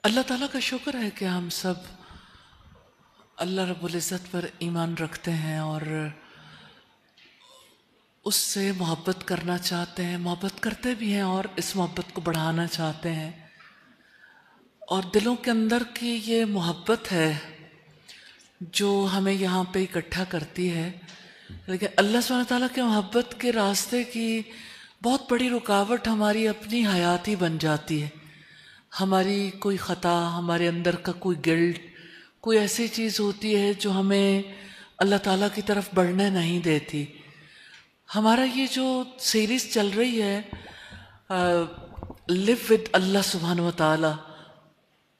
اللہ تعالیٰ کا شکر ہے کہ ہم سب اللہ رب العزت پر ایمان رکھتے ہیں اور اس سے محبت کرنا چاہتے ہیں، محبت کرتے بھی ہیں اور اس محبت کو بڑھانا چاہتے ہیں، اور دلوں کے اندر کی یہ محبت ہے جو ہمیں یہاں پہ اکٹھا کرتی ہے. لیکن اللہ سبحانہ تعالیٰ کے محبت کے راستے کی بہت بڑی رکاوٹ ہماری اپنی حیات ہی بن جاتی ہے. ہماری کوئی خطا، ہمارے اندر کا کوئی گلٹ، کوئی ایسی چیز ہوتی ہے جو ہمیں اللہ تعالیٰ کی طرف بڑھنے نہیں دیتی. ہمارا یہ جو سیریز چل رہی ہے لیو ود اللہ سبحانہ و تعالیٰ،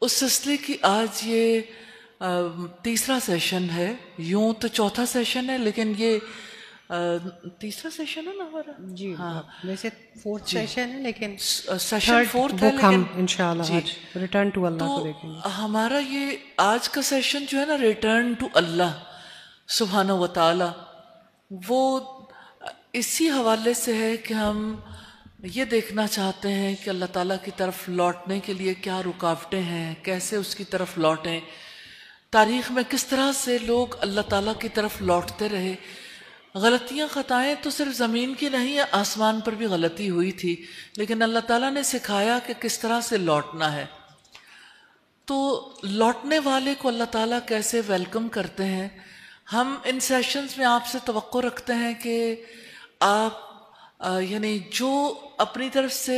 اس سلسلے کی آج یہ تیسرا سیشن ہے. یوں تو چوتھا سیشن ہے لیکن یہ تیسرا سیشن ہے نا ہمارا. جی ہاں ویسے فورتھ سیشن ہے لیکن سیشن فورتھ ہے بک ہم لیکن انشاءاللہ جی آج ریٹرن ٹو اللہ کو تو دیکھیں گے. ہمارا یہ آج کا سیشن جو ہے نا ریٹرن ٹو اللہ سبحانہ و تعالی، وہ اسی حوالے سے ہے کہ ہم یہ دیکھنا چاہتے ہیں کہ اللہ تعالیٰ کی طرف لوٹنے کے لیے کیا رکاوٹیں ہیں، کیسے اس کی طرف لوٹیں. تاریخ میں کس طرح سے لوگ اللہ تعالیٰ کی طرف لوٹتے رہے. غلطیاں خطائیں تو صرف زمین کی نہیں ہے، آسمان پر بھی غلطی ہوئی تھی، لیکن اللہ تعالیٰ نے سکھایا کہ کس طرح سے لوٹنا ہے. تو لوٹنے والے کو اللہ تعالیٰ کیسے ویلکم کرتے ہیں. ہم ان سیشنز میں آپ سے توقع رکھتے ہیں کہ آپ یعنی جو اپنی طرف سے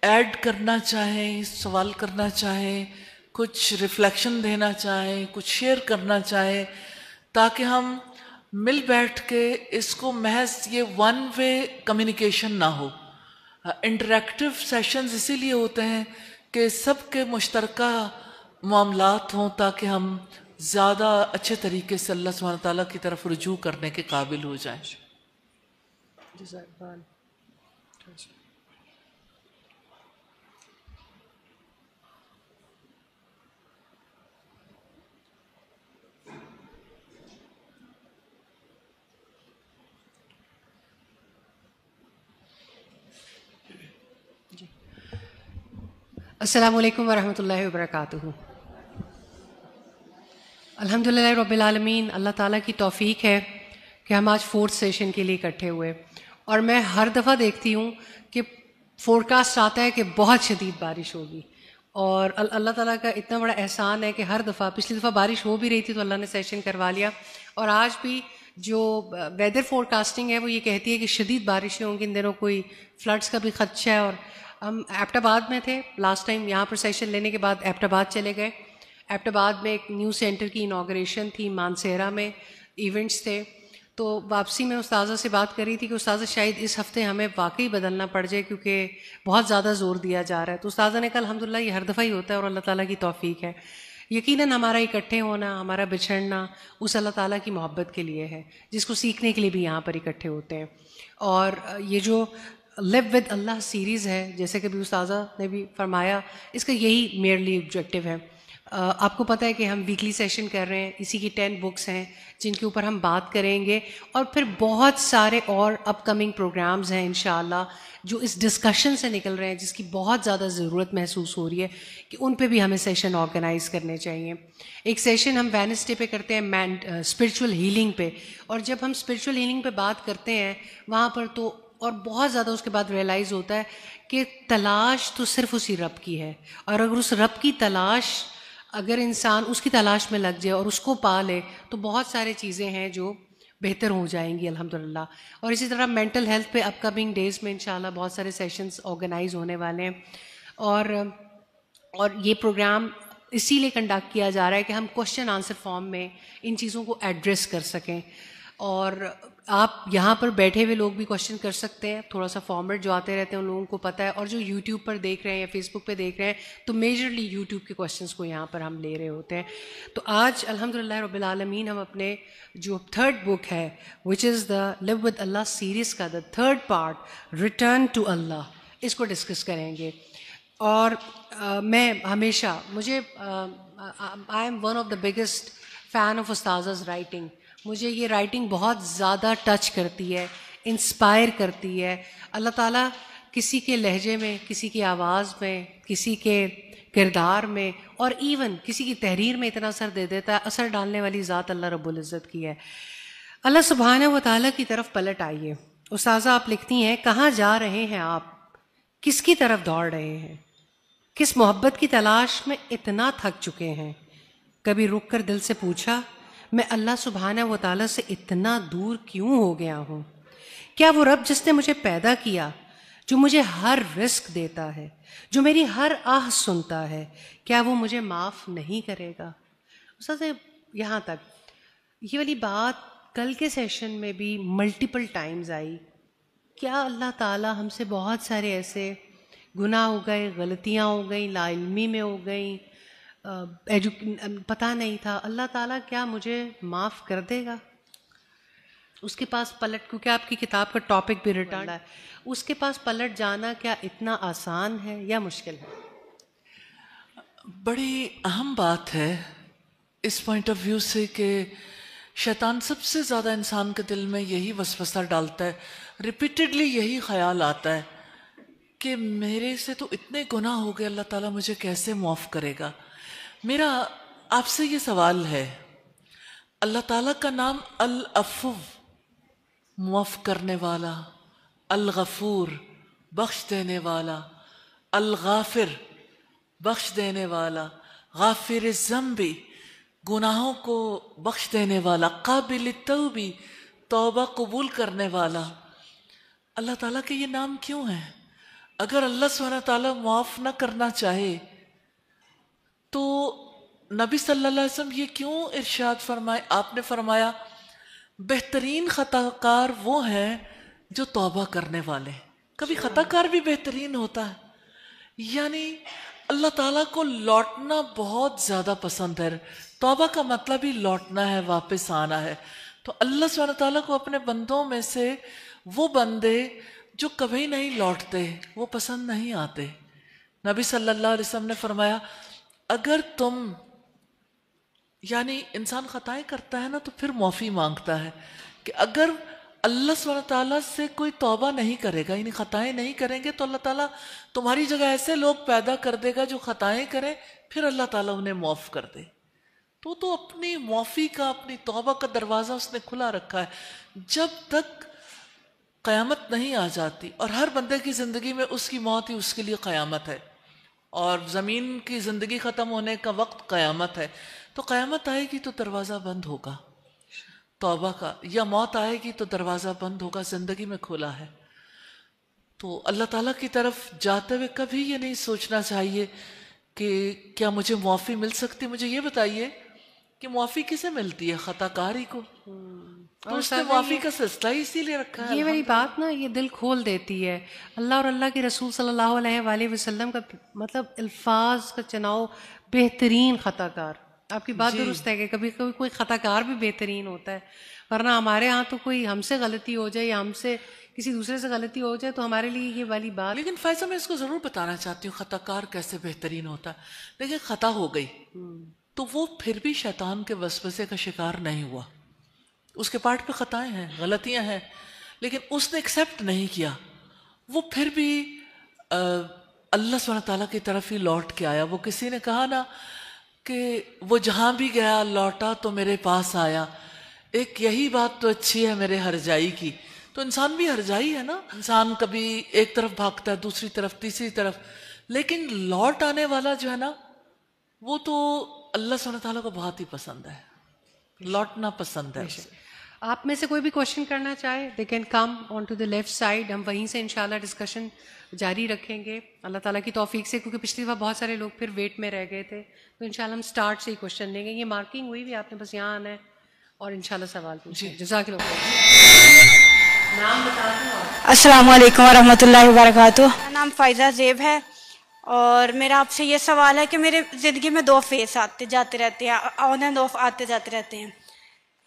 ایڈ کرنا چاہیں، سوال کرنا چاہیں، کچھ ریفلیکشن دینا چاہیں، کچھ شیئر کرنا چاہیں، تاکہ ہم مل بیٹھ کے اس کو محض یہ ون وے کمیونیکیشن نہ ہو. انٹریکٹیو سیشنز اسی لیے ہوتے ہیں کہ سب کے مشترکہ معاملات ہوں تاکہ ہم زیادہ اچھے طریقے سے اللہ سبحانہ تعالیٰ کی طرف رجوع کرنے کے قابل ہو جائیں. السلام علیکم ورحمۃ اللہ وبرکاتہ. الحمدللہ رب العالمین، اللہ تعالیٰ کی توفیق ہے کہ ہم آج فورتھ سیشن کے لیے اکٹھے ہوئے. اور میں ہر دفعہ دیکھتی ہوں کہ فورکاسٹ آتا ہے کہ بہت شدید بارش ہوگی، اور اللہ تعالیٰ کا اتنا بڑا احسان ہے کہ ہر دفعہ، پچھلی دفعہ بارش ہو بھی رہی تھی تو اللہ نے سیشن کروا لیا، اور آج بھی جو ویدر فورکاسٹنگ ہے وہ یہ کہتی ہے کہ شدید بارشیں ہوں گی. ان دنوں کوئی فلڈس کا بھی خدشہ ہے. اور ہم ایبٹ آباد میں تھے لاسٹ ٹائم، یہاں پر سیشن لینے کے بعد ایبٹ آباد چلے گئے. ایبٹ آباد میں ایک نیو سینٹر کی انوگریشن تھی، مانسہرہ میں ایونٹس تھے. تو واپسی میں استاذہ سے بات کر رہی تھی کہ استاذہ شاید اس ہفتے ہمیں واقعی بدلنا پڑ جائے کیونکہ بہت زیادہ زور دیا جا رہا ہے. تو استاذہ نے کہا الحمدللہ یہ ہر دفعہ ہی ہوتا ہے اور اللہ تعالیٰ کی توفیق ہے. یقیناً ہمارا اکٹھے ہونا، ہمارا بچھڑنا اس اللہ تعالیٰ کی محبت کے لیے ہے، جس کو سیکھنے کے لیے بھی یہاں پر اکٹھے ہوتے ہیں. اور یہ جو لیو ود اللہ سیریز ہے، جیسے کہ بھی استاذہ نے بھی فرمایا، اس کا یہی میئرلی آبجیکٹو ہے. آپ کو پتہ ہے کہ ہم ویکلی سیشن کر رہے ہیں، اسی کی 10 بکس ہیں جن کے اوپر ہم بات کریں گے، اور پھر بہت سارے اور اپ کمنگ پروگرامز ہیں انشاءاللہ جو اس ڈسکشن سے نکل رہے ہیں، جس کی بہت زیادہ ضرورت محسوس ہو رہی ہے کہ ان پہ بھی ہمیں سیشن آرگنائز کرنے چاہیے. ایک سیشن ہم وینسڈے پہ کرتے ہیں اسپرچول ہیلنگ پہ، اور جب ہم اسپرچول ہیلنگ پہ بات کرتے ہیں وہاں پر تو اور بہت زیادہ اس کے بعد ریئلائز ہوتا ہے کہ تلاش تو صرف اسی رب کی ہے، اور اگر اس رب کی تلاش، اگر انسان اس کی تلاش میں لگ جائے اور اس کو پا لے تو بہت سارے چیزیں ہیں جو بہتر ہو جائیں گی الحمدللہ. اور اسی طرح مینٹل ہیلتھ پہ اپ کمنگ ڈیز میں انشاءاللہ بہت سارے سیشنز آرگنائز ہونے والے ہیں. اور یہ پروگرام اسی لیے کنڈکٹ کیا جا رہا ہے کہ ہم کوشچن آنسر فارم میں ان چیزوں کو ایڈریس کر سکیں. اور آپ یہاں پر بیٹھے ہوئے لوگ بھی کوشچن کر سکتے ہیں، تھوڑا سا فارمیٹ جو آتے رہتے ہیں ان لوگوں کو پتہ ہے، اور جو یوٹیوب پر دیکھ رہے ہیں یا فیس بک پہ دیکھ رہے ہیں تو میجرلی یوٹیوب کے کوشچنس کو یہاں پر ہم لے رہے ہوتے ہیں. تو آج الحمدللہ رب العالمین ہم اپنے جو تھرڈ بک ہے وچ از دا لیو ود اللہ سیریز کا the third part return to Allah, اس کو ڈسکس کریں گے. اور میں ہمیشہ I am one of the biggest fan of استاذز رائٹنگ. مجھے یہ رائٹنگ بہت زیادہ ٹچ کرتی ہے، انسپائر کرتی ہے. اللہ تعالیٰ کسی کے لہجے میں، کسی کی آواز میں، کسی کے کردار میں اور ایون کسی کی تحریر میں اتنا اثر دے دیتا ہے. اثر ڈالنے والی ذات اللہ رب العزت کی ہے. اللہ سبحانہ و تعالیٰ کی طرف پلٹ آئیے. استاذہ آپ لکھتی ہیں کہاں جا رہے ہیں آپ, کس کی طرف دوڑ رہے ہیں, کس محبت کی تلاش میں اتنا تھک چکے ہیں. کبھی رک کر دل سے پوچھا میں اللہ سبحانہ و تعالیٰ سے اتنا دور کیوں ہو گیا ہوں؟ کیا وہ رب جس نے مجھے پیدا کیا, جو مجھے ہر رزق دیتا ہے, جو میری ہر آہ سنتا ہے, کیا وہ مجھے معاف نہیں کرے گا؟ استاذ یہاں تک یہ والی بات کل کے سیشن میں بھی ملٹیپل ٹائمز آئی. کیا اللہ تعالیٰ ہم سے بہت سارے ایسے گناہ ہو گئے, غلطیاں ہو گئیں, لا علمی میں ہو گئیں, پتہ نہیں تھا, اللہ تعالیٰ کیا مجھے معاف کر دے گا؟ اس کے پاس پلٹ, کیونکہ آپ کی کتاب کا ٹاپک بھی ریٹرن ہے, اس کے پاس پلٹ جانا کیا اتنا آسان ہے یا مشکل ہے؟ بڑی اہم بات ہے اس پوائنٹ آف ویو سے کہ شیطان سب سے زیادہ انسان کے دل میں یہی وسوسہ ڈالتا ہے, ریپیٹڈلی یہی خیال آتا ہے کہ میرے سے تو اتنے گناہ ہو گئے, اللہ تعالیٰ مجھے کیسے معاف کرے گا. میرا آپ سے یہ سوال ہے, اللہ تعالیٰ کا نام العفو معاف کرنے والا, الغفور بخش دینے والا, الغافر بخش دینے والا, غافر الذنب گناہوں کو بخش دینے والا, قابل التوب توبہ قبول کرنے والا, اللہ تعالیٰ کے یہ نام کیوں ہیں؟ اگر اللہ سبحانہ تعالیٰ معاف نہ کرنا چاہے تو نبی صلی اللہ علیہ وسلم یہ کیوں ارشاد فرمائے؟ آپ نے فرمایا بہترین خطا کار وہ ہیں جو توبہ کرنے والے. کبھی خطا کار بھی بہترین ہوتا ہے. یعنی اللہ تعالیٰ کو لوٹنا بہت زیادہ پسند ہے. توبہ کا مطلب ہی لوٹنا ہے, واپس آنا ہے. تو اللہ سبحانہ تعالیٰ کو اپنے بندوں میں سے وہ بندے جو کبھی نہیں لوٹتے وہ پسند نہیں آتے. نبی صلی اللہ علیہ وسلم نے فرمایا اگر تم, یعنی انسان خطائیں کرتا ہے نا تو پھر معافی مانگتا ہے, کہ اگر اللہ سبحانہ تعالیٰ سے کوئی توبہ نہیں کرے گا, یعنی خطائیں نہیں کریں گے, تو اللہ تعالیٰ تمہاری جگہ ایسے لوگ پیدا کر دے گا جو خطائیں کریں, پھر اللہ تعالیٰ انہیں معاف کر دے. تو اپنی معافی کا, اپنی توبہ کا دروازہ اس نے کھلا رکھا ہے. جب تک قیامت نہیں آ جاتی, اور ہر بندے کی زندگی میں اس کی موت ہی اس کے لیے قیامت ہے, اور زمین کی زندگی ختم ہونے کا وقت قیامت ہے. تو قیامت آئے گی تو دروازہ بند ہوگا توبہ کا, یا موت آئے گی تو دروازہ بند ہوگا, زندگی میں کھلا ہے. تو اللہ تعالیٰ کی طرف جاتے ہوئے کبھی یہ نہیں سوچنا چاہیے کہ کیا مجھے معافی مل سکتی. مجھے یہ بتائیے کہ معافی کسے ملتی ہے؟ خطا کاری کو. تو اس نے معافی کا سلسلہ ہی اسی لیے رکھا ہے. یہ والی بات نا یہ دل کھول دیتی ہے. اللہ اور اللہ کے رسول صلی اللہ علیہ وآلہ وسلم کا مطلب الفاظ کا چناؤ بہترین خطا کار. آپ کی بات درست ہے کہ کبھی کبھی کوئی خطا کار بھی بہترین ہوتا ہے, ورنہ ہمارے ہاں تو کوئی ہم سے غلطی ہو جائے یا ہم سے کسی دوسرے سے غلطی ہو جائے تو ہمارے لیے یہ والی بات. لیکن فائزہ میں اس کو ضرور بتانا چاہتی ہوں خطا کار کیسے بہترین ہوتا ہے. دیکھیں خطا ہو گئی تو وہ پھر بھی شیطان کے وسوسے کا شکار نہیں ہوا. اس کے پارٹ پہ خطائیں ہیں, غلطیاں ہیں, لیکن اس نے ایکسیپٹ نہیں کیا. وہ پھر بھی اللہ سبحانہ تعالیٰ کی طرف ہی لوٹ کے آیا. وہ کسی نے کہا نا کہ وہ جہاں بھی گیا لوٹا تو میرے پاس آیا. ایک یہی بات تو اچھی ہے میرے ہرجائی کی. تو انسان بھی ہرجائی ہے نا, انسان کبھی ایک طرف بھاگتا ہے, دوسری طرف, تیسری طرف, لیکن لوٹ آنے والا جو ہے نا وہ تو اللہ سبحانہ تعالیٰ کو بہت ہی پسند ہے, لوٹنا پسند ہے. آپ میں سے کوئی بھی کوشچن کرنا چاہے they can come on to the left side. ہم وہیں سے انشاءاللہ ڈسکشن جاری رکھیں گے اللہ تعالیٰ کی توفیق سے, کیونکہ پچھلی دفعہ بہت سارے لوگ پھر ویٹ میں رہ گئے تھے. تو انشاءاللہ ہم سٹارٹ سے ہی کوشچن لیں گے. یہ مارکنگ ہوئی بھی, آپ نے بس یہاں آنا ہے اور انشاءاللہ سوال پوچھیں. جزاک اللہ. نام بتا دوں. السلام علیکم ورحمۃ اللہ وبرکاتہ. میرا نام فائزہ زیب ہے اور میرا آپ سے یہ سوال ہے کہ میرے زندگی میں دو فیز آتے جاتے رہتے ہیں, آن اینڈ آف آتے جاتے رہتے ہیں.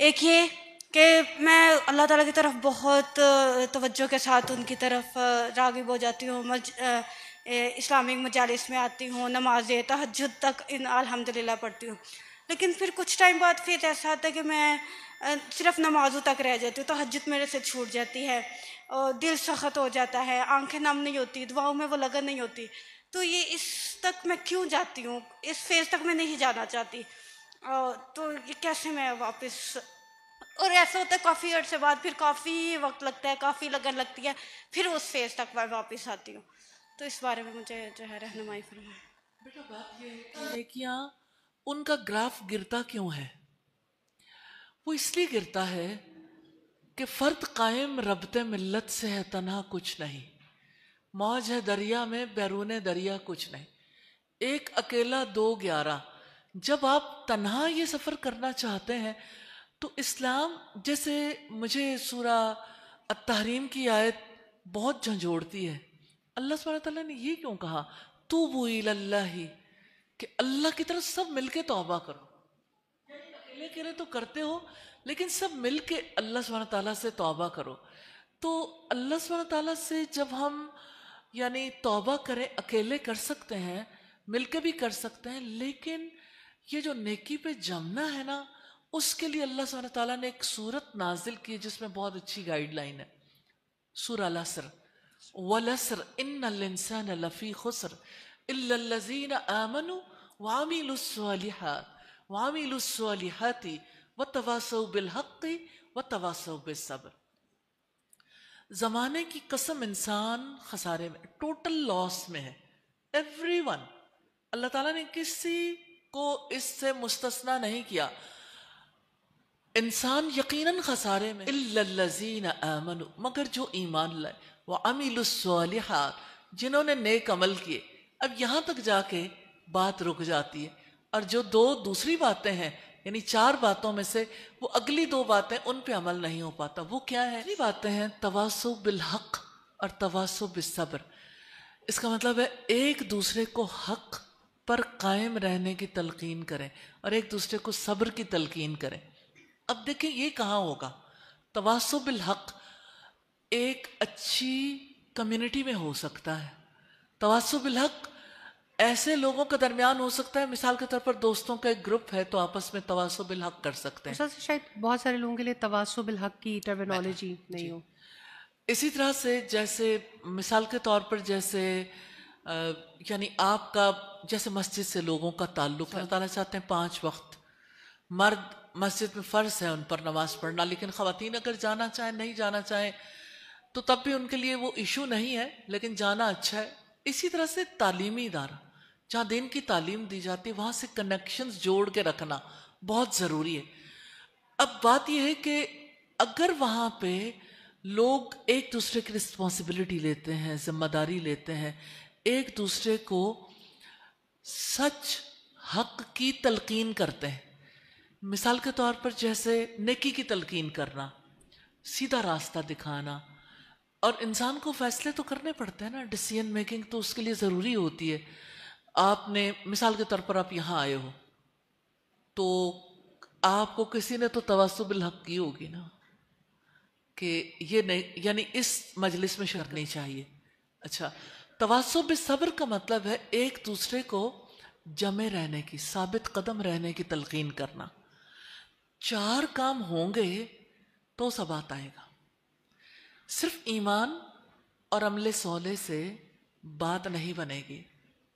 ایک یہ کہ میں اللہ تعالیٰ کی طرف بہت توجہ کے ساتھ ان کی طرف راغب ہو جاتی ہوں, اسلامک مجالس میں آتی ہوں, نماز تہجد تک الحمدللہ پڑھتی ہوں. لیکن پھر کچھ ٹائم بعد پھر ایسا آتا ہے کہ میں صرف نمازوں تک رہ جاتی ہوں, تہجد میرے سے چھوٹ جاتی ہے, دل سخت ہو جاتا ہے, آنکھیں نم نہیں ہوتی, دعاؤں میں وہ لگن نہیں ہوتی. تو یہ اس تک میں کیوں جاتی ہوں، اس فیز تک میں نہیں جانا چاہتی، تو یہ کیسے میں واپس، اور ایسا ہوتا ہے کافی عرصے بعد پھر کافی وقت لگتا ہے، کافی لگن لگتی ہے، پھر اس فیز تک میں واپس آتی ہوں. تو اس بارے میں مجھے جو ہے رہنمائی فرمائیں. بیٹا بات یہ ہے کہ نیکیاں ان کا گراف گرتا کیوں ہے؟ وہ اس لیے گرتا ہے کہ فرد قائم ربط ملت سے ہے، تنہا کچھ نہیں. موج ہے دریا میں، بیرون دریا کچھ نہیں. ایک اکیلا 2 11. جب آپ تنہا یہ سفر کرنا چاہتے ہیں تو اسلام، جیسے مجھے سورہ التحریم کی آیت بہت جھنجھوڑتی ہے. اللہ سبحانہ تعالیٰ نے یہ کیوں کہا توبوا الی اللہ، کہ اللہ کی طرف سب مل کے توبہ کرو. اکیلے اکیلے تو کرتے ہو، لیکن سب مل کے اللہ سبحانہ تعالیٰ سے توبہ کرو. تو اللہ سبحانہ تعالیٰ سے جب ہم یعنی توبہ کریں، اکیلے کر سکتے ہیں، مل کے بھی کر سکتے ہیں، لیکن یہ جو نیکی پہ جمنا ہے نا، اس کے لیے اللہ سبحانہ تعالیٰ نے ایک سورت نازل کی ہے جس میں بہت اچھی گائیڈ لائن ہے. سورہ العصر، والعصر ان الانسان لفی خسر الا الذین آمنوا وعملوا الصالحات وتواصوا بالحق وتواصوا بالصبر. زمانے کی قسم انسان خسارے میں، ٹوٹل لاس میں ہے. Every one. اللہ تعالیٰ نے کسی کو اس سے مستثنا نہیں کیا. انسان یقیناً خسارے میں. الا الذین آمنوا، مگر جو ایمان لائے، وعملوا الصالحات، جنہوں نے نیک عمل کیے. اب یہاں تک جا کے بات رک جاتی ہے، اور جو دوسری باتیں ہیں، یعنی 4 باتوں میں سے وہ اگلی 2 باتیں ان پہ عمل نہیں ہو پاتا. وہ کیا ہے؟ یہ باتیں ہیں تواصوا بالحق اور تواصوا بالصبر. اس کا مطلب ہے ایک دوسرے کو حق پر قائم رہنے کی تلقین کریں اور ایک دوسرے کو صبر کی تلقین کریں. اب دیکھیں یہ کہاں ہوگا؟ تواصوا بالحق ایک اچھی کمیونٹی میں ہو سکتا ہے. تواصوا بالحق ایسے لوگوں کے درمیان ہو سکتا ہے، مثال کے طور پر دوستوں کا ایک گروپ ہے تو آپس میں تواصوا بالحق کر سکتے ہیں. استاد شاید بہت سارے لوگوں کے لیے تواصوا بالحق کی ٹرمینالوجی نہیں ہو. اسی طرح سے جیسے مثال کے طور پر جیسے یعنی آپ کا جیسے مسجد سے لوگوں کا تعلق ہے، اللہ تعالیٰ چاہتے ہیں 5 وقت مرد مسجد میں فرض ہے ان پر نماز پڑھنا، لیکن خواتین اگر جانا چاہیں نہیں جانا چاہیں تو تب بھی ان کے لیے وہ ایشو نہیں ہے، لیکن جانا اچھا ہے. اسی طرح سے تعلیمی ادارہ جہاں دین کی تعلیم دی جاتی ہے، وہاں سے کنیکشنز جوڑ کے رکھنا بہت ضروری ہے. اب بات یہ ہے کہ اگر وہاں پہ لوگ ایک دوسرے کی رسپانسبلٹی لیتے ہیں، ذمہ داری لیتے ہیں، ایک دوسرے کو سچ حق کی تلقین کرتے ہیں، مثال کے طور پر جیسے نیکی کی تلقین کرنا، سیدھا راستہ دکھانا، اور انسان کو فیصلے تو کرنے پڑتے ہیں نا، ڈیسیژن میکنگ تو اس کے لیے ضروری ہوتی ہے. آپ نے مثال کے طور پر آپ یہاں آئے ہو تو آپ کو کسی نے تو تواصوا بالحق کی ہوگی نا کہ یہ نہیں، یعنی اس مجلس میں شرکت نہیں چاہیے. اچھا، تواصوا بالصبر کا مطلب ہے ایک دوسرے کو جمے رہنے کی، ثابت قدم رہنے کی تلقین کرنا. 4 کام ہوں گے تو ثبات آئے گا. صرف ایمان اور عمل صالح سے بات نہیں بنے گی.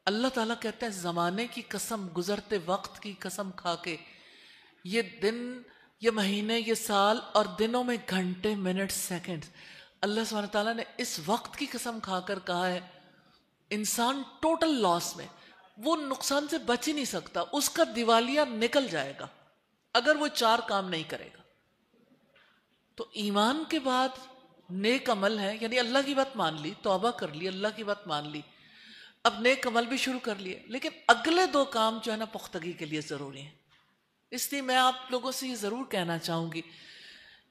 اللہ تعالیٰ کہتے ہیں زمانے کی قسم، گزرتے وقت کی قسم کھا کے، یہ دن، یہ مہینے، یہ سال اور دنوں میں گھنٹے، منٹ، سیکنڈ، اللہ سبحانہ تعالیٰ نے اس وقت کی قسم کھا کر کہا ہے انسان ٹوٹل لاس میں، وہ نقصان سے بچ ہی نہیں سکتا، اس کا دیوالیہ نکل جائے گا اگر وہ 4 کام نہیں کرے گا. تو ایمان کے بعد نیک عمل ہے، یعنی اللہ کی بات مان لی، توبہ کر لی، اللہ کی بات مان لی، اب نیک عمل بھی شروع کر لیے، لیکن اگلے 2 کام جو ہے نا پختگی کے لیے ضروری ہیں. اس لیے میں آپ لوگوں سے یہ ضرور کہنا چاہوں گی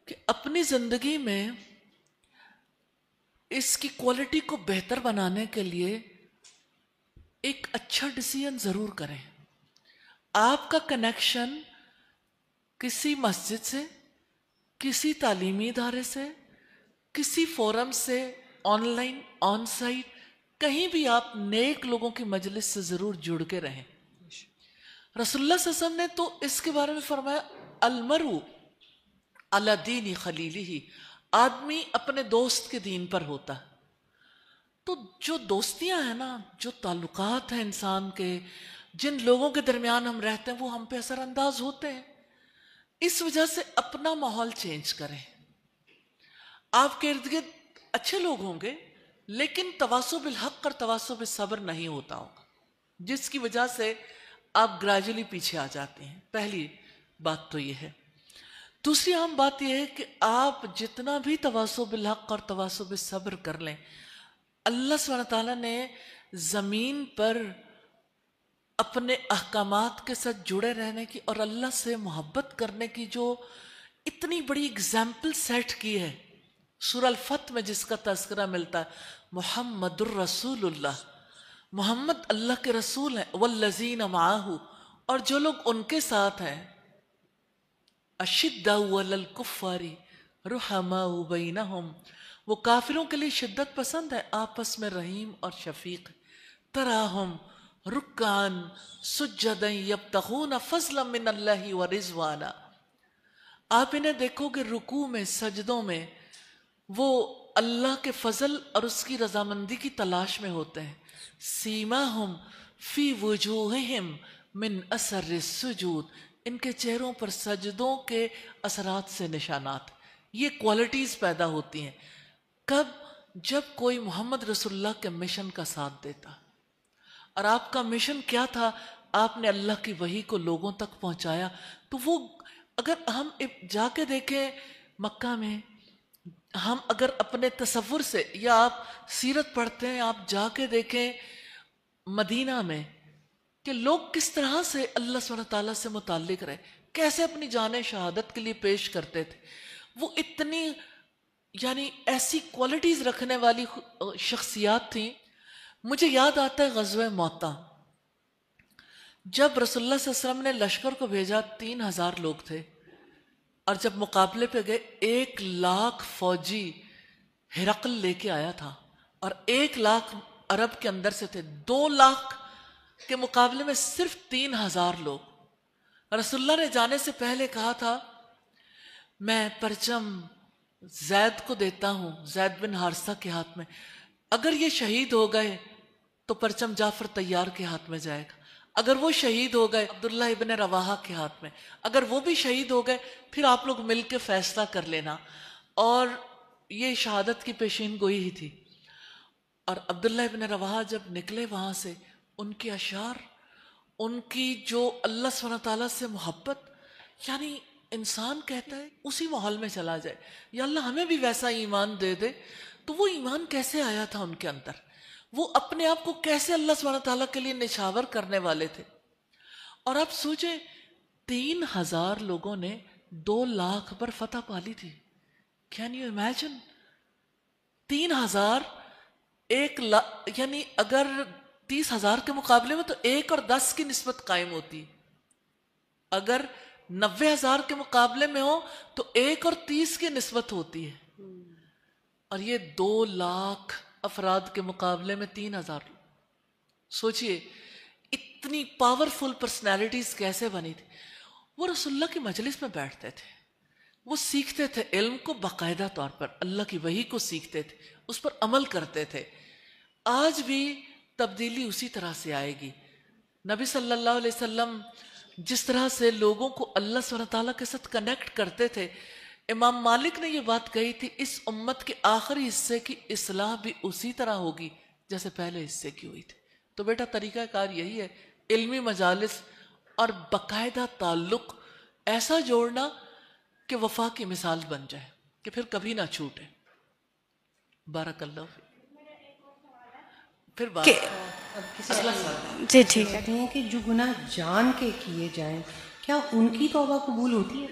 کہ اپنی زندگی میں اس کی کوالٹی کو بہتر بنانے کے لیے ایک اچھا ڈیسیژن ضرور کریں. آپ کا کنیکشن کسی مسجد سے، کسی تعلیمی ادارے سے، کسی فورم سے، آن لائن، آن سائٹ، کہیں بھی آپ نیک لوگوں کی مجلس سے ضرور جڑ کے رہیں. رسول اللہ صلی اللہ علیہ وسلم نے تو اس کے بارے میں فرمایا المرء علی دین خلیلہ، آدمی اپنے دوست کے دین پر ہوتا ہے. تو جو دوستیاں ہیں نا، جو تعلقات ہیں انسان کے، جن لوگوں کے درمیان ہم رہتے ہیں، وہ ہم پہ اثر انداز ہوتے ہیں. اس وجہ سے اپنا ماحول چینج کریں. آپ کے ارد گرد اچھے لوگ ہوں گے لیکن تواصو بالحق اور تواصو بالصبر نہیں ہوتا ہوگا، جس کی وجہ سے آپ گریجولی پیچھے آ جاتے ہیں. پہلی بات تو یہ ہے. دوسری اہم بات یہ ہے کہ آپ جتنا بھی تواصو بالحق اور تواصو بالصبر کر لیں، اللہ سبحانہ تعالیٰ نے زمین پر اپنے احکامات کے ساتھ جڑے رہنے کی اور اللہ سے محبت کرنے کی جو اتنی بڑی اگزامپل سیٹ کی ہے، سورہ الفتح میں جس کا تذکرہ ملتا ہے، محمد الرسول اللہ، محمد اللہ کے رسول ہیں، والذین معاہ، اور جو لوگ ان کے ساتھ ہیں، اشداء علی الکفار رحماء بینہم، وہ کافروں کے لیے شدت پسند ہے، آپس میں رحیم اور شفیق. تراہم رکعن سجدا یبتغون فضلا من اللہ ورضوانا، آپ انہیں دیکھو گے رکوع میں، سجدوں میں، وہ اللہ کے فضل اور اس کی رضامندی کی تلاش میں ہوتے ہیں. سیماہم فی وجوہہم من اثر السجود، ان کے چہروں پر سجدوں کے اثرات سے نشانات. یہ کوالٹیز پیدا ہوتی ہیں کب؟ جب کوئی محمد رسول اللہ کے مشن کا ساتھ دیتا. اور آپ کا مشن کیا تھا؟ آپ نے اللہ کی وحی کو لوگوں تک پہنچایا. تو وہ اگر ہم جا کے دیکھیں مکہ میں، ہم اگر اپنے تصور سے، یا آپ سیرت پڑھتے ہیں، آپ جا کے دیکھیں مدینہ میں کہ لوگ کس طرح سے اللہ سبحانہ تعالیٰ سے متعلق رہے، کیسے اپنی جان شہادت کے لیے پیش کرتے تھے. وہ اتنی یعنی ایسی کوالٹیز رکھنے والی شخصیات تھیں. مجھے یاد آتا ہے غزوہ موطا، جب رسول اللہ صلی اللہ علیہ وسلم نے لشکر کو بھیجا، 3000 لوگ تھے، اور جب مقابلے پہ گئے 1,00,000 فوجی ہرقل لے کے آیا تھا، اور 1,00,000 عرب کے اندر سے تھے. 2,00,000 کے مقابلے میں صرف 3,000 لوگ. رسول اللہ نے جانے سے پہلے کہا تھا، میں پرچم زید کو دیتا ہوں، زید بن حارثہ کے ہاتھ میں، اگر یہ شہید ہو گئے تو پرچم جعفر طیار کے ہاتھ میں جائے گا، اگر وہ شہید ہو گئے عبداللہ ابن رواحہ کے ہاتھ میں، اگر وہ بھی شہید ہو گئے پھر آپ لوگ مل کے فیصلہ کر لینا. اور یہ شہادت کی پیشین گوئی ہی تھی. اور عبداللہ ابن رواحہ جب نکلے وہاں سے، ان کے اشعار، ان کی جو اللہ سبحانہ تعالیٰ سے محبت، یعنی انسان کہتا ہے اسی ماحول میں چلا جائے، یا اللہ ہمیں بھی ویسا ایمان دے دے. تو وہ ایمان کیسے آیا تھا ان کے اندر، وہ اپنے آپ کو کیسے اللہ سبحانہ تعالیٰ کے لیے نچھاور کرنے والے تھے. اور آپ سوچیں 3,000 لوگوں نے 2,00,000 پر فتح پالی تھی. Can you imagine? 3,000 1,00,000، یعنی اگر 30,000 کے مقابلے میں تو 1 اور 10 کی نسبت قائم ہوتی. اگر 90,000 کے مقابلے میں ہو تو 1 اور 30 کی نسبت ہوتی ہے. اور یہ 2,00,000 افراد کے مقابلے میں 3,000. سوچئے اتنی پاورفل پرسنالٹیز کیسے بنی تھی. وہ رسول اللہ کی مجلس میں بیٹھتے تھے، وہ سیکھتے تھے علم کو باقاعدہ طور پر، اللہ کی وحی کو سیکھتے تھے، اس پر عمل کرتے تھے. آج بھی تبدیلی اسی طرح سے آئے گی. نبی صلی اللہ علیہ وسلم جس طرح سے لوگوں کو اللہ سبحانہ تعالیٰ کے ساتھ کنیکٹ کرتے تھے، امام مالک نے یہ بات کہی تھی، اس امت کے آخری حصے کی اصلاح بھی اسی طرح ہوگی جیسے پہلے حصے کی ہوئی تھی. تو بیٹا طریقہ کار یہی ہے، علمی مجالس اور باقاعدہ تعلق ایسا جوڑنا کہ وفا کی مثال بن جائے، کہ پھر کبھی نہ چھوٹے. بارک اللہ فیک. پھر بات جی ٹھیک ہے. کہتے ہیں کہ جو گناہ جان کے کیے جائیں، کیا ان کی توبہ قبول ہوتی ہے؟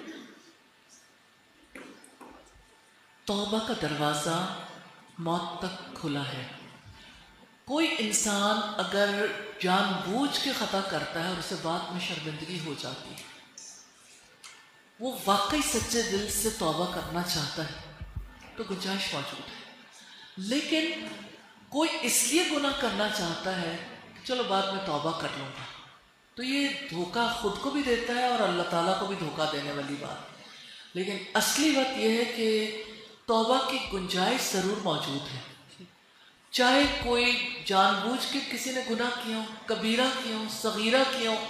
توبہ کا دروازہ موت تک کھلا ہے. کوئی انسان اگر جان بوجھ کے خطا کرتا ہے اور اسے بعد میں شرمندگی ہو جاتی ہے، وہ واقعی سچے دل سے توبہ کرنا چاہتا ہے تو گنجائش موجود ہے. لیکن کوئی اس لیے گناہ کرنا چاہتا ہے کہ چلو بعد میں توبہ کر لوں گا، تو یہ دھوکہ خود کو بھی دیتا ہے اور اللہ تعالیٰ کو بھی دھوکہ دینے والی بات. لیکن اصلی بات یہ ہے کہ توبہ کی گنجائش ضرور موجود ہے. چاہے کوئی جان بوجھ کے کسی نے گناہ کیا ہو، کبیرہ کیا ہو، صغیرہ کیا ہو،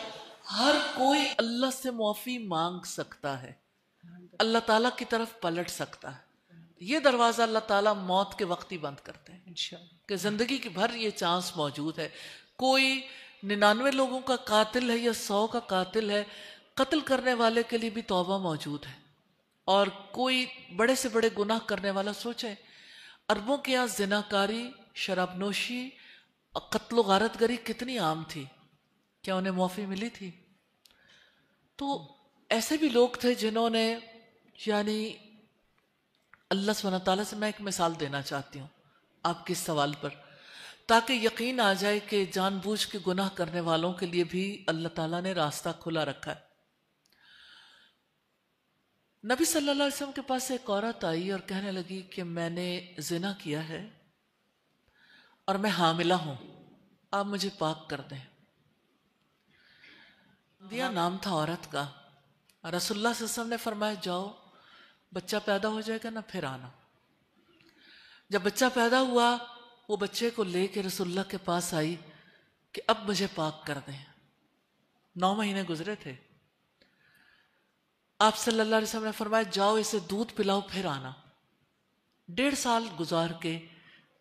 ہر کوئی اللہ سے معافی مانگ سکتا ہے، اللہ تعالیٰ کی طرف پلٹ سکتا ہے۔ یہ دروازہ اللہ تعالیٰ موت کے وقت ہی بند کرتے ہیں کہ زندگی کی بھر یہ چانس موجود ہے۔ کوئی 99 لوگوں کا قاتل ہے یا 100 کا قاتل ہے، قتل کرنے والے کے لیے بھی توبہ موجود ہے۔ اور کوئی بڑے سے بڑے گناہ کرنے والا، سوچیں عربوں کے یہاں زناکاری، شراب نوشی، قتل و غارت گری کتنی عام تھی، کیا انہیں معافی ملی تھی؟ تو ایسے بھی لوگ تھے جنہوں نے، یعنی اللہ سبحانہ تعالیٰ سے میں ایک مثال دینا چاہتی ہوں آپ کے سوال پر، تاکہ یقین آ جائے کہ جان بوجھ کے گناہ کرنے والوں کے لیے بھی اللہ تعالیٰ نے راستہ کھلا رکھا ہے۔ نبی صلی اللہ علیہ وسلم کے پاس ایک عورت آئی اور کہنے لگی کہ میں نے زنا کیا ہے اور میں حاملہ ہوں، آپ مجھے پاک کر دیں۔ دیا نام تھا عورت کا۔ رسول اللہ صلی اللہ علیہ وسلم نے فرمایا جاؤ، بچہ پیدا ہو جائے گا نا پھر آنا۔ جب بچہ پیدا ہوا، وہ بچے کو لے کے رسول اللہ کے پاس آئی کہ اب مجھے پاک کر دیں۔ 9 مہینے گزرے تھے۔ آپ صلی اللہ علیہ وسلم نے فرمایا جاؤ اسے دودھ پلاؤ پھر آنا۔ 1.5 سال گزار کے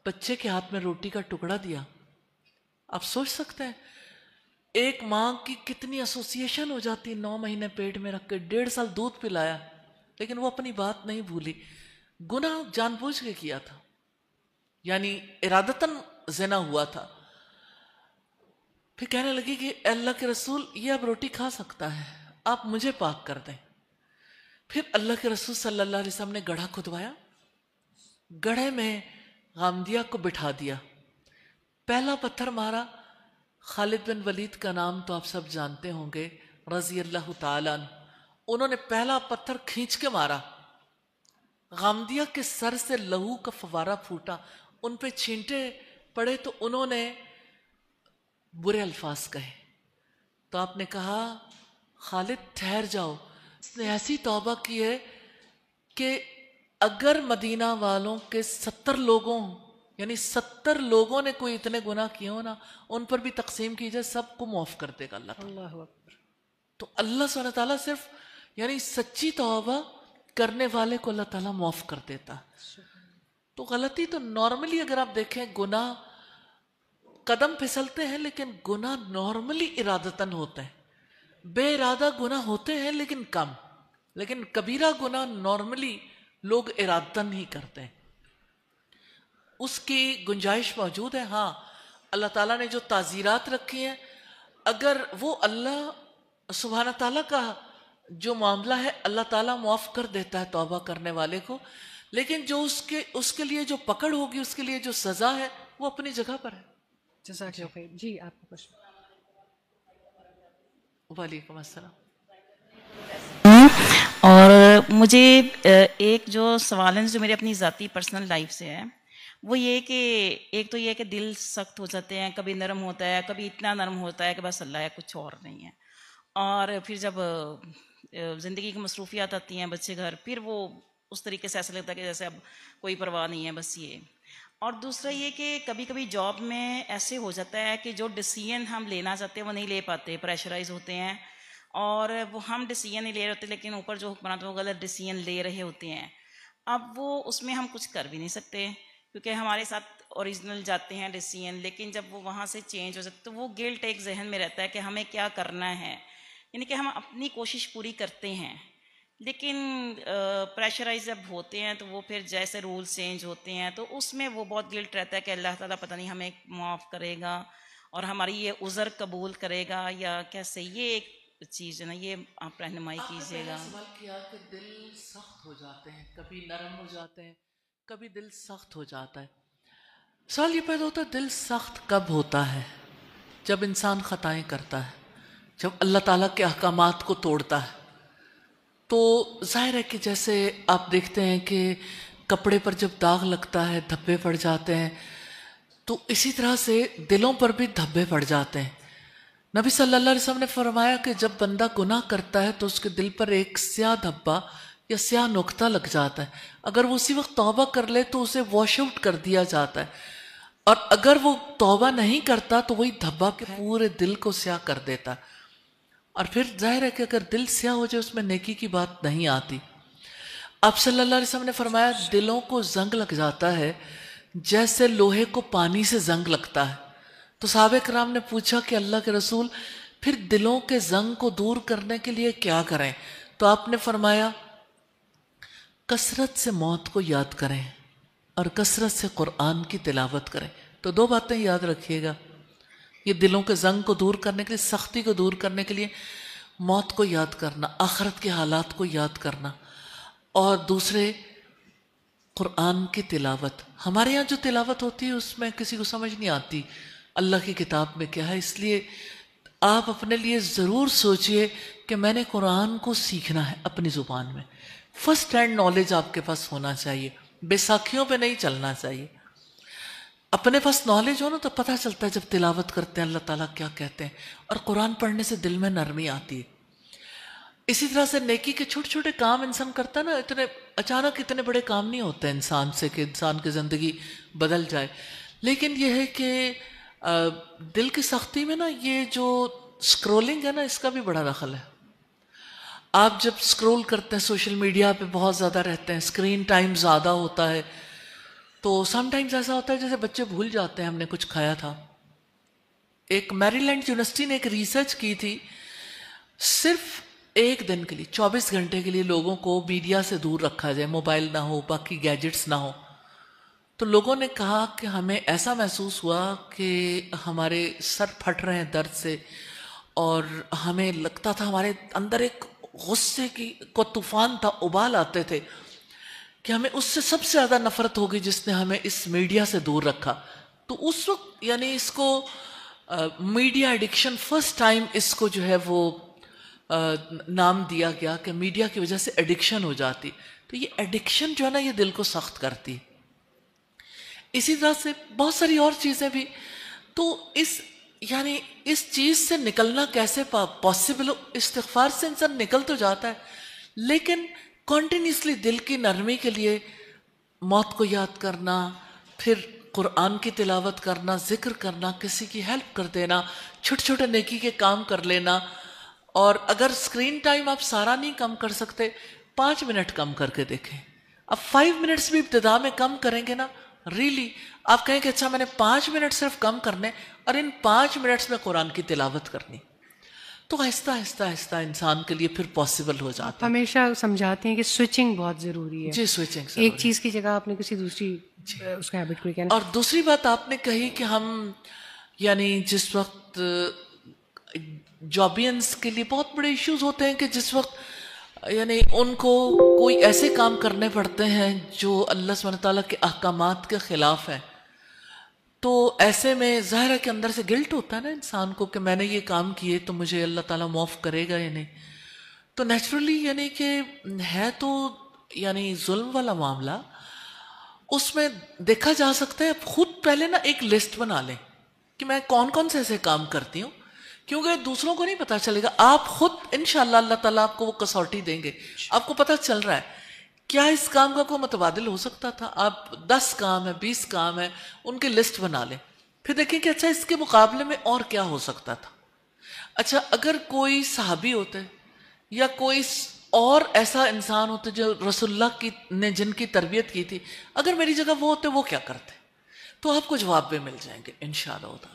بچے کے ہاتھ میں روٹی کا ٹکڑا دیا۔ آپ سوچ سکتے ہیں ایک ماں کی کتنی ایسوسیشن ہو جاتی، 9 مہینے پیٹ میں رکھ کے 1.5 سال دودھ پلایا، لیکن وہ اپنی بات نہیں بھولی۔ گناہ جان بوجھ کے کیا تھا، یعنی ارادتاً زنا ہوا تھا۔ پھر کہنے لگی کہ اے اللہ کے رسول یہ اب روٹی کھا سکتا ہے، آپ مجھے پاک کر دیں۔ پھر اللہ کے رسول صلی اللہ علیہ وسلم نے گڑھا کھدوایا، گڑھے میں غامدیہ کو بٹھا دیا، پہلا پتھر مارا۔ خالد بن ولید کا نام تو آپ سب جانتے ہوں گے رضی اللہ تعالیٰ عنہ، انہوں نے پہلا پتھر کھینچ کے مارا، غامدیہ کے سر سے لہو کا فوارہ پھوٹا، ان پہ چھینٹے پڑے تو انہوں نے برے الفاظ کہے۔ تو آپ نے کہا خالد ٹھہر جاؤ، اس نے ایسی توبہ کی ہے کہ اگر مدینہ والوں کے 70 لوگوں، یعنی 70 لوگوں نے کوئی اتنے گناہ کیے ہو نا، ان پر بھی تقسیم کی جائے، سب کو معاف کر دے گا اللہ تعالیٰ۔ اللہ اکبر۔ تو اللہ سبحانہ تعالیٰ صرف یعنی سچی توبہ کرنے والے کو اللہ تعالیٰ معاف کر دیتا۔ تو غلطی تو نارملی اگر آپ دیکھیں، گناہ قدم پھسلتے ہیں لیکن گناہ نارملی ارادتاً ہوتے ہیں، بے ارادہ گناہ ہوتے ہیں لیکن کم، لیکن کبیرہ گناہ نارملی لوگ ارادتاً ہی کرتے ہیں، اس کی گنجائش موجود ہے۔ ہاں اللہ تعالیٰ نے جو تعزیرات رکھی ہیں، اگر وہ اللہ سبحانہ تعالیٰ کا جو معاملہ ہے، اللہ تعالیٰ معاف کر دیتا ہے توبہ کرنے والے کو، لیکن جو اس کے لیے جو پکڑ ہوگی، اس کے لیے جو سزا ہے، وہ اپنی جگہ پر ہے۔ جزاک اللہ خیر۔ جی آپ کو کچھ؟ وعلیکم السلام۔ اور مجھے ایک جو سوال ہے جو میرے اپنی ذاتی پرسنل لائف سے ہے، وہ یہ کہ ایک تو یہ کہ دل سخت ہو جاتے ہیں، کبھی نرم ہوتا ہے، کبھی اتنا نرم ہوتا ہے کہ بس اللہ ہے، کچھ اور نہیں ہے۔ اور پھر جب زندگی کی مصروفیات آتی ہیں، بچے گھر، پھر وہ اس طریقے سے ایسا لگتا ہے کہ جیسے اب کوئی پرواہ نہیں ہے، بس یہ۔ اور دوسرا یہ کہ کبھی کبھی جاب میں ایسے ہو جاتا ہے کہ جو ڈیسیژن ہم لینا چاہتے ہیں وہ نہیں لے پاتے، پریشرائز ہوتے ہیں، اور وہ ہم ڈیسیژن نہیں لے رہے ہوتے، لیکن اوپر جو حکمران وہ غلط ڈیسیژن لے رہے ہوتے ہیں۔ اب وہ اس میں ہم کچھ کر بھی نہیں سکتے، کیونکہ ہمارے ساتھ اوریجنل جاتے ہیں ڈیسیژن، لیکن جب وہ وہاں سے چینج ہو جاتا تو وہ گلٹ ایک ذہن میں رہتا ہے کہ ہمیں کیا کرنا ہے، یعنی کہ ہم اپنی کوشش پوری کرتے ہیں، لیکن پریشرائز جب ہوتے ہیں تو وہ پھر جیسے رولز چینج ہوتے ہیں تو اس میں وہ بہت گلٹ رہتا ہے کہ اللہ تعالیٰ پتہ نہیں ہمیں معاف کرے گا اور ہماری یہ عذر قبول کرے گا یا کیسے۔ یہ ایک چیز ہے نا، یہ آپ رہنمائی کیجیے گا۔ سوال کیا کہ دل سخت ہو جاتے ہیں، کبھی نرم ہو جاتے ہیں، کبھی دل سخت ہو جاتا ہے۔ سوال یہ پیدا ہوتا ہے دل سخت کب ہوتا ہے؟ جب انسان خطائیں کرتا ہے، جب اللہ تعالیٰ کے احکامات کو توڑتا ہے۔ تو ظاہر ہے کہ جیسے آپ دیکھتے ہیں کہ کپڑے پر جب داغ لگتا ہے دھبے پڑ جاتے ہیں، تو اسی طرح سے دلوں پر بھی دھبے پڑ جاتے ہیں۔ نبی صلی اللہ علیہ وسلم نے فرمایا کہ جب بندہ گناہ کرتا ہے تو اس کے دل پر ایک سیاہ دھبا یا سیاہ نقطہ لگ جاتا ہے، اگر وہ اسی وقت توبہ کر لے تو اسے واش آؤٹ کر دیا جاتا ہے۔ اور اگر وہ توبہ نہیں کرتا تو وہی دھبا کے پورے دل کو سیاہ کر دیتا. اور پھر ظاہر ہے کہ اگر دل سیاہ ہو جائے اس میں نیکی کی بات نہیں آتی. آپ صلی اللہ علیہ وسلم نے فرمایا دلوں کو زنگ لگ جاتا ہے جیسے لوہے کو پانی سے زنگ لگتا ہے. تو صحابہ کرام نے پوچھا کہ اللہ کے رسول پھر دلوں کے زنگ کو دور کرنے کے لیے کیا کریں؟ تو آپ نے فرمایا کثرت سے موت کو یاد کریں اور کثرت سے قرآن کی تلاوت کریں. تو 2 باتیں یاد رکھیے گا، یہ دلوں کے زنگ کو دور کرنے کے لیے، سختی کو دور کرنے کے لیے موت کو یاد کرنا، آخرت کے حالات کو یاد کرنا، اور دوسرے قرآن کی تلاوت. ہمارے یہاں جو تلاوت ہوتی ہے اس میں کسی کو سمجھ نہیں آتی اللہ کی کتاب میں کیا ہے، اس لیے آپ اپنے لیے ضرور سوچئے کہ میں نے قرآن کو سیکھنا ہے اپنی زبان میں. فرسٹ ہینڈ نالج آپ کے پاس ہونا چاہیے، بیساکھیوں پہ نہیں چلنا چاہیے. اپنے پاس نالج ہو نا تو پتہ چلتا ہے جب تلاوت کرتے ہیں اللہ تعالیٰ کیا کہتے ہیں، اور قرآن پڑھنے سے دل میں نرمی آتی ہے. اسی طرح سے نیکی کے چھوٹے چھوٹے کام انسان کرتا ہے نا، اچانک اتنے بڑے کام نہیں ہوتے انسان سے کہ انسان کی زندگی بدل جائے. لیکن یہ ہے کہ دل کی سختی میں نا یہ جو سکرولنگ ہے نا اس کا بھی بڑا دخل ہے. آپ جب سکرول کرتے ہیں سوشل میڈیا پہ بہت زیادہ رہتے ہیں، اسکرین ٹائم زیادہ ہوتا ہے، تو سم ٹائمز ایسا ہوتا ہے جیسے بچے بھول جاتے ہیں ہم نے کچھ کھایا تھا. ایک میری لینڈ یونیورسٹی نے ایک ریسرچ کی تھی، صرف 1 دن کے لیے 24 گھنٹے کے لیے لوگوں کو میڈیا سے دور رکھا جائے، موبائل نہ ہو، باقی گیجٹس نہ ہو. تو لوگوں نے کہا کہ ہمیں ایسا محسوس ہوا کہ ہمارے سر پھٹ رہے ہیں درد سے، اور ہمیں لگتا تھا ہمارے اندر ایک غصے کی کو طوفان تھا، ابال آتے تھے کہ ہمیں اس سے سب سے زیادہ نفرت ہوگی جس نے ہمیں اس میڈیا سے دور رکھا. تو اس وقت یعنی اس کو میڈیا ایڈکشن فرسٹ ٹائم اس کو جو ہے وہ نام دیا گیا کہ میڈیا کی وجہ سے ایڈکشن ہو جاتی. تو یہ ایڈکشن جو ہے نا یہ دل کو سخت کرتی. اسی طرح سے بہت ساری اور چیزیں بھی. تو اس چیز سے نکلنا کیسے پاسبل ہو؟ استغفار سے انسان نکل تو جاتا ہے، لیکن کنٹینیوسلی دل کی نرمی کے لیے موت کو یاد کرنا، پھر قرآن کی تلاوت کرنا، ذکر کرنا، کسی کی ہیلپ کر دینا، چھوٹے چھوٹے نیکی کے کام کر لینا. اور اگر اسکرین ٹائم آپ سارا نہیں کم کر سکتے 5 منٹ کم کر کے دیکھیں. اب 5 منٹس بھی ابتدا میں کم کریں گے نا، ریلی آپ کہیں کہ اچھا میں نے 5 منٹ صرف کم کرنے اور ان 5 منٹس میں قرآن کی تلاوت کرنی، تو آہستہ آہستہ آہستہ انسان کے لیے پھر پاسبل ہو جاتا ہے. ہمیشہ سمجھاتے ہیں کہ سوئچنگ بہت ضروری ہے. جی سوئچنگ، ایک چیز کی جگہ آپ نے کسی دوسری اس کا ہیبٹ کو کہنا. اور دوسری بات آپ نے کہی کہ ہم یعنی جس وقت جابینس کے لیے بہت بڑے ایشوز ہوتے ہیں کہ جس وقت یعنی ان کو کوئی ایسے کام کرنے پڑتے ہیں جو اللہ سبحانہ تعالیٰ کے احکامات کے خلاف ہیں، تو ایسے میں ظاہر ہے کہ اندر سے گلٹ ہوتا ہے نا انسان کو کہ میں نے یہ کام کیے تو مجھے اللہ تعالیٰ معاف کرے گا یا نہیں. تو نیچرلی یعنی کہ ہے تو یعنی ظلم والا معاملہ، اس میں دیکھا جا سکتا ہے. خود پہلے نا ایک لسٹ بنا لیں کہ میں کون کون سے ایسے کام کرتی ہوں، کیونکہ دوسروں کو نہیں پتا چلے گا. آپ خود انشاءاللہ اللہ تعالیٰ آپ کو وہ کسوٹی دیں گے، آپ کو پتہ چل رہا ہے کیا اس کام کا کوئی متبادل ہو سکتا تھا. آپ 10 کام ہے، 20 کام ہے، ان کی لسٹ بنا لیں، پھر دیکھیں کہ اچھا اس کے مقابلے میں اور کیا ہو سکتا تھا. اچھا اگر کوئی صحابی ہوتے یا کوئی اور ایسا انسان ہوتے جو رسول اللہ نے جن کی تربیت کی تھی، اگر میری جگہ وہ ہوتے وہ کیا کرتے، تو آپ کو جواب بھی مل جائیں گے انشاءاللہ تعالیٰ.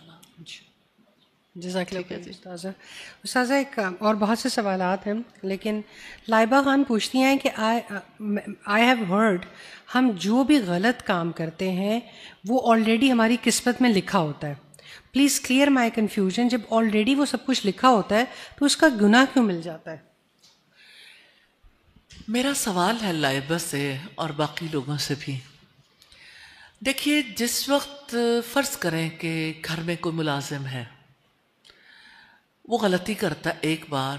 جزاک اللہ استاذہ. استاذہ ایک اور بہت سے سوالات ہیں، لیکن لائبہ خان پوچھتی ہیں کہ آئی ہیو ہرڈ ہم جو بھی غلط کام کرتے ہیں وہ آلریڈی ہماری قسمت میں لکھا ہوتا ہے. Please clear my confusion. جب آلریڈی وہ سب کچھ لکھا ہوتا ہے تو اس کا گناہ کیوں مل جاتا ہے؟ میرا سوال ہے لائبہ سے اور باقی لوگوں سے بھی. دیکھیے جس وقت فرض کریں کہ گھر میں کوئی ملازم ہے، وہ غلطی کرتا ہے 1 بار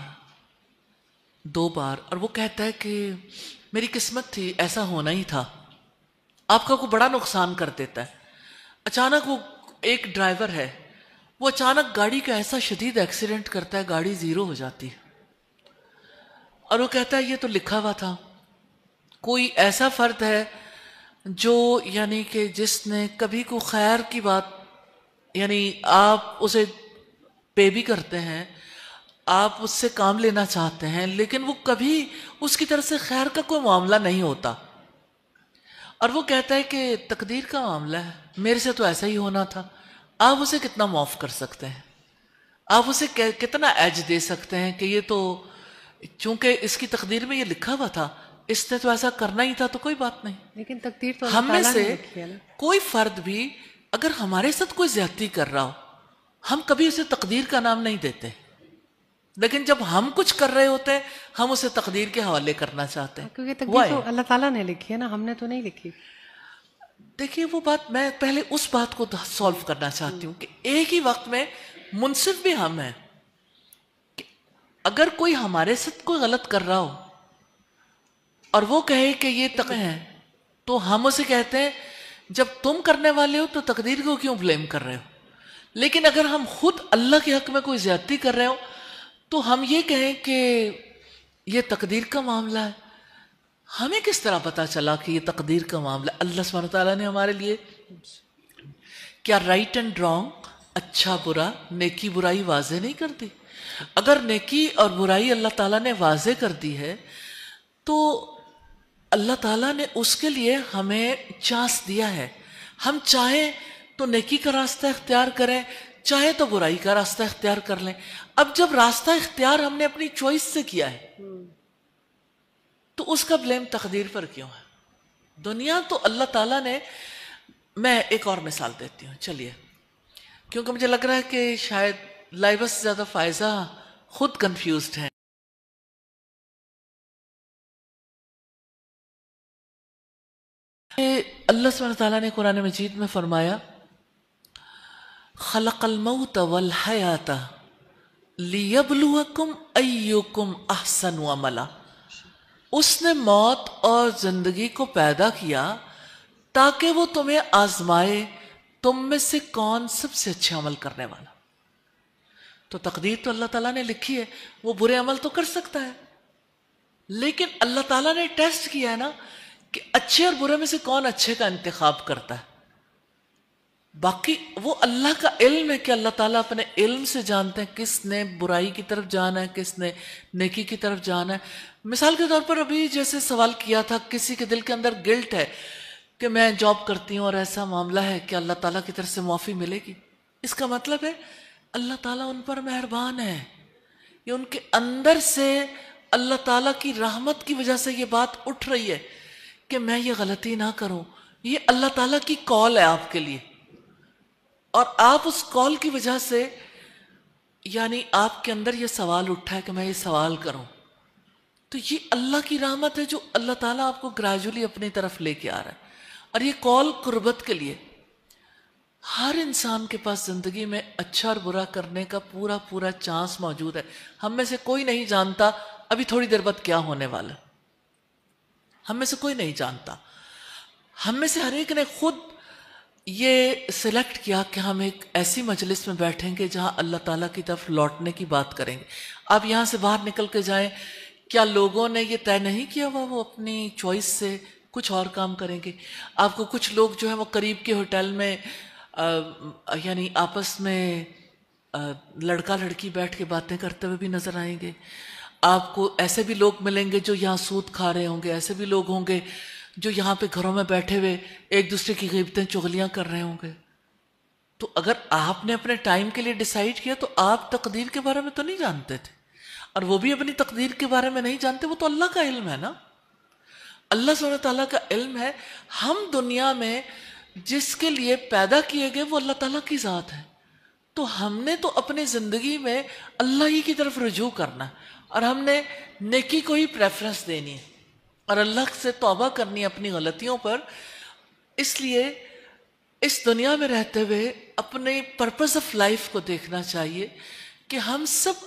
2 بار اور وہ کہتا ہے کہ میری قسمت تھی، ایسا ہونا ہی تھا، آپ کا کوئی بڑا نقصان کر دیتا ہے. اچانک وہ ایک ڈرائیور ہے، وہ اچانک گاڑی کا ایسا شدید ایکسیڈنٹ کرتا ہے، گاڑی 0 ہو جاتی ہے، اور وہ کہتا ہے یہ تو لکھا ہوا تھا. کوئی ایسا فرد ہے جو یعنی کہ جس نے کبھی کو خیر کی بات، یعنی آپ اسے پے بھی کرتے ہیں، آپ اس سے کام لینا چاہتے ہیں، لیکن وہ کبھی اس کی طرف سے خیر کا کوئی معاملہ نہیں ہوتا، اور وہ کہتا ہے کہ تقدیر کا معاملہ ہے، میرے سے تو ایسا ہی ہونا تھا، آپ اسے کتنا معاف کر سکتے ہیں؟ آپ اسے کتنا ایج دے سکتے ہیں کہ یہ تو چونکہ اس کی تقدیر میں یہ لکھا ہوا تھا، اس نے تو ایسا کرنا ہی تھا، تو کوئی بات نہیں۔ لیکن تقدیر تو ہم اللہ میں تعالیٰ سے نے لکھی ہے نا۔ کوئی فرد بھی اگر ہمارے ساتھ کوئی زیادتی کر رہا ہو، ہم کبھی اسے تقدیر کا نام نہیں دیتے، لیکن جب ہم کچھ کر رہے ہوتے ہیں ہم اسے تقدیر کے حوالے کرنا چاہتے ہیں۔ کیونکہ تقدیر تو اللہ تعالیٰ نے لکھی ہے نا، ہم نے تو نہیں لکھی۔ دیکھیے وہ بات میں پہلے اس بات کو سولو کرنا چاہتی ہوں کہ ایک ہی وقت میں منصف بھی ہم ہیں، کہ اگر کوئی ہمارے ساتھ کوئی غلط کر رہا ہو اور وہ کہے کہ یہ تقدیر ہے، تو ہم اسے کہتے ہیں جب تم کرنے والے ہو تو تقدیر کو کیوں بلیم کر رہے ہو؟ لیکن اگر ہم خود اللہ کے حق میں کوئی زیادتی کر رہے ہو تو ہم یہ کہیں کہ یہ تقدیر کا معاملہ ہے۔ ہمیں کس طرح پتا چلا کہ یہ تقدیر کا معاملہ؟ اللہ سبحانہ وتعالیٰ نے ہمارے لیے کیا رائٹ اینڈ رانگ، اچھا برا، نیکی برائی واضح نہیں کر دی؟ اگر نیکی اور برائی اللہ تعالیٰ نے واضح کر دی ہے تو اللہ تعالیٰ نے اس کے لیے ہمیں چانس دیا ہے، ہم چاہیں تو نیکی کا راستہ اختیار کریں، چاہے تو برائی کا راستہ اختیار کر لیں۔ اب جب راستہ اختیار ہم نے اپنی چوائس سے کیا ہے تو اس کا بلیم تقدیر پر کیوں ہے؟ دنیا تو اللہ تعالیٰ نے، میں ایک اور مثال دیتی ہوں، چلیے، کیونکہ مجھے لگ رہا ہے کہ شاید لائبہ سے زیادہ فائزہ خود کنفیوزڈ ہیں۔ اللہ سبحانہ تعالیٰ نے قرآن مجید میں فرمایا خلق الموت والحیات لیبلوکم ایکم احسن عملا، اس نے موت اور زندگی کو پیدا کیا تاکہ وہ تمہیں آزمائے تم میں سے کون سب سے اچھے عمل کرنے والا۔ تو تقدیر تو اللہ تعالیٰ نے لکھی ہے، وہ برے عمل تو کر سکتا ہے، لیکن اللہ تعالیٰ نے ٹیسٹ کیا ہے نا کہ اچھے اور برے میں سے کون اچھے کا انتخاب کرتا ہے۔ باقی وہ اللہ کا علم ہے کہ اللہ تعالیٰ اپنے علم سے جانتے ہیں کس نے برائی کی طرف جانا ہے، کس نے نیکی کی طرف جانا ہے۔ مثال کے طور پر ابھی جیسے سوال کیا تھا، کسی کے دل کے اندر گلٹ ہے کہ میں جاب کرتی ہوں اور ایسا معاملہ ہے کہ اللہ تعالیٰ کی طرف سے معافی ملے گی، اس کا مطلب ہے اللہ تعالیٰ ان پر مہربان ہے، یہ ان کے اندر سے اللہ تعالیٰ کی رحمت کی وجہ سے یہ بات اٹھ رہی ہے کہ میں یہ غلطی نہ کروں۔ یہ اللہ تعالیٰ کی کال ہے آپ کے لیے، اور آپ اس کال کی وجہ سے یعنی آپ کے اندر یہ سوال اٹھا ہے کہ میں یہ سوال کروں، تو یہ اللہ کی رحمت ہے جو اللہ تعالیٰ آپ کو گریجولی اپنی طرف لے کے آ رہا ہے۔ اور یہ کال قربت کے لیے، ہر انسان کے پاس زندگی میں اچھا اور برا کرنے کا پورا پورا چانس موجود ہے۔ ہم میں سے کوئی نہیں جانتا ابھی تھوڑی دیر بعد کیا ہونے والا ہے، ہم میں سے کوئی نہیں جانتا۔ ہم میں سے ہر ایک نے خود یہ سلیکٹ کیا کہ ہم ایک ایسی مجلس میں بیٹھیں گے جہاں اللہ تعالیٰ کی طرف لوٹنے کی بات کریں گے۔ آپ یہاں سے باہر نکل کے جائیں، کیا لوگوں نے یہ طے نہیں کیا ہوا وہ اپنی چوائس سے کچھ اور کام کریں گے؟ آپ کو کچھ لوگ جو ہیں وہ قریب کے ہوٹل میں یعنی آپس میں لڑکا لڑکی بیٹھ کے باتیں کرتے ہوئے بھی نظر آئیں گے۔ آپ کو ایسے بھی لوگ ملیں گے جو یہاں سود کھا رہے ہوں گے، ایسے بھی لوگ ہوں گے جو یہاں پہ گھروں میں بیٹھے ہوئے ایک دوسرے کی غیبتیں چغلیاں کر رہے ہوں گے۔ تو اگر آپ نے اپنے ٹائم کے لیے ڈیسائیڈ کیا تو آپ تقدیر کے بارے میں تو نہیں جانتے تھے، اور وہ بھی اپنی تقدیر کے بارے میں نہیں جانتے، وہ تو اللہ کا علم ہے نا، اللہ سبحانہ تعالیٰ کا علم ہے۔ ہم دنیا میں جس کے لیے پیدا کیے گئے وہ اللہ تعالیٰ کی ذات ہے، تو ہم نے تو اپنی زندگی میں اللہ ہی کی طرف رجوع کرنا ہے، اور ہم نے نیکی کو ہی پریفرنس دینی ہے اور اللہ سے توبہ کرنی ہے اپنی غلطیوں پر۔ اس لیے اس دنیا میں رہتے ہوئے اپنے پرپز آف لائف کو دیکھنا چاہیے کہ ہم سب